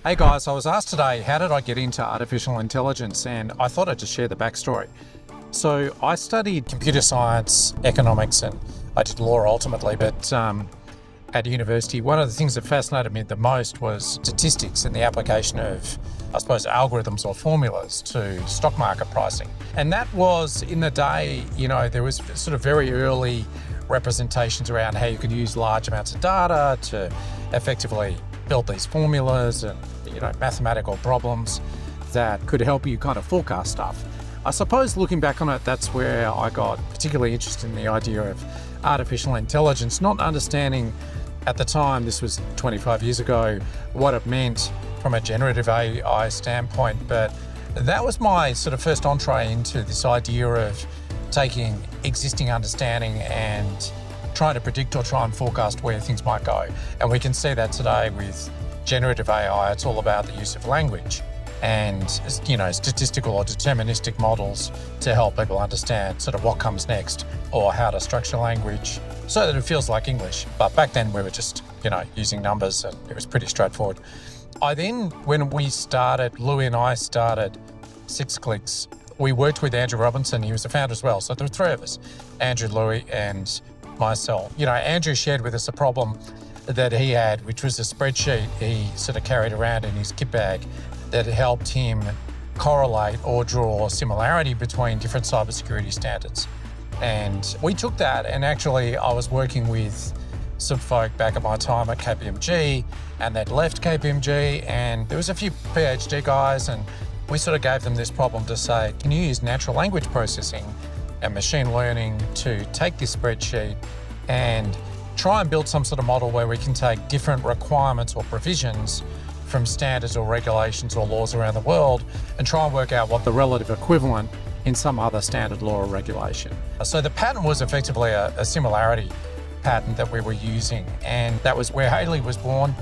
Hey guys, I was asked today, how did I get into artificial intelligence? And I thought I'd just share the backstory. So I studied computer science, economics, and I did law ultimately, but at university, one of the things that fascinated me the most was statistics and the application of, I suppose, algorithms or formulas to stock market pricing. And that was, in the day, there was sort of very early representations around how you could use large amounts of data to effectively build these formulas and mathematical problems that could help you kind of forecast stuff. I suppose looking back on it, that's where I got particularly interested in the idea of artificial intelligence, not understanding at the time, this was 25 years ago, what it meant from a generative AI standpoint. But that was my sort of first entree into this idea of taking existing understanding and trying to predict or try and forecast where things might go. And we can see that today with generative AI. It's all about the use of language and statistical or deterministic models to help people understand sort of what comes next or how to structure language so that it feels like English. But back then we were just using numbers, and it was pretty straightforward. When Louis and I started 6clicks, we worked with Andrew Robinson. He was the founder as well. So there were three of us, Andrew, Louis, and myself. Andrew shared with us a problem that he had, which was a spreadsheet he sort of carried around in his kit bag that helped him correlate or draw similarity between different cybersecurity standards. And we took that, and actually I was working with some folk back at my time at KPMG, and they'd left KPMG, and there was a few PhD guys, and we sort of gave them this problem to say, can you use natural language processing and machine learning to take this spreadsheet and try and build some sort of model where we can take different requirements or provisions from standards or regulations or laws around the world and try and work out what the relative equivalent in some other standard law or regulation. So the pattern was effectively a similarity pattern that we were using, and that was where Hailey was born.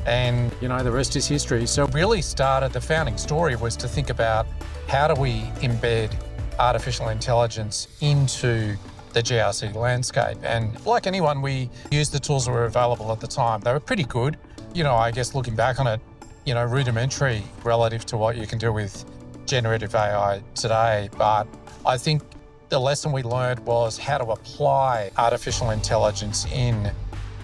And the rest is history. So really the founding story was to think about how do we embed artificial intelligence into the GRC landscape. And like anyone, we used the tools that were available at the time. They were pretty good. I guess looking back on it, rudimentary relative to what you can do with generative AI today. But I think the lesson we learned was how to apply artificial intelligence in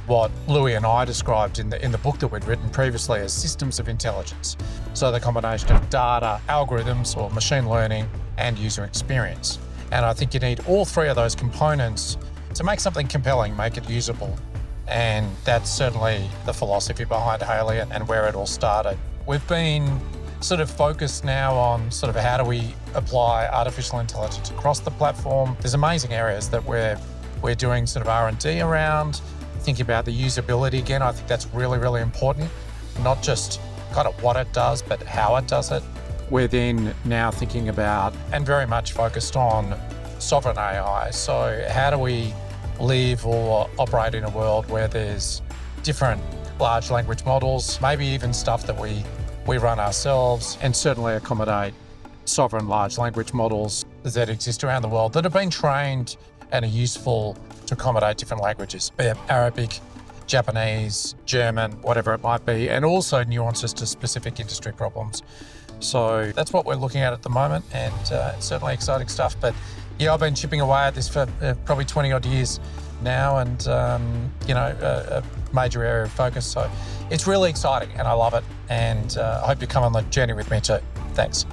what Louis and I described in the book that we'd written previously as systems of intelligence. So the combination of data, algorithms or machine learning, and user experience. And I think you need all three of those components to make something compelling, make it usable. And that's certainly the philosophy behind Hailey and where it all started. We've been sort of focused now on sort of how do we apply artificial intelligence across the platform. There's amazing areas that we're doing sort of R&D around, thinking about the usability again. I think that's really, really important, not just kind of what it does, but how it does it. We're then now thinking about and very much focused on sovereign AI. So how do we live or operate in a world where there's different large language models, maybe even stuff that we run ourselves, and certainly accommodate sovereign large language models that exist around the world that have been trained and are useful to accommodate different languages, be it Arabic, Japanese, German, whatever it might be, and also nuances to specific industry problems. So that's what we're looking at the moment, and certainly exciting stuff. But yeah, I've been chipping away at this for probably 20 odd years now, and a major area of focus. So it's really exciting and I love it, and I hope you come on the journey with me too. Thanks.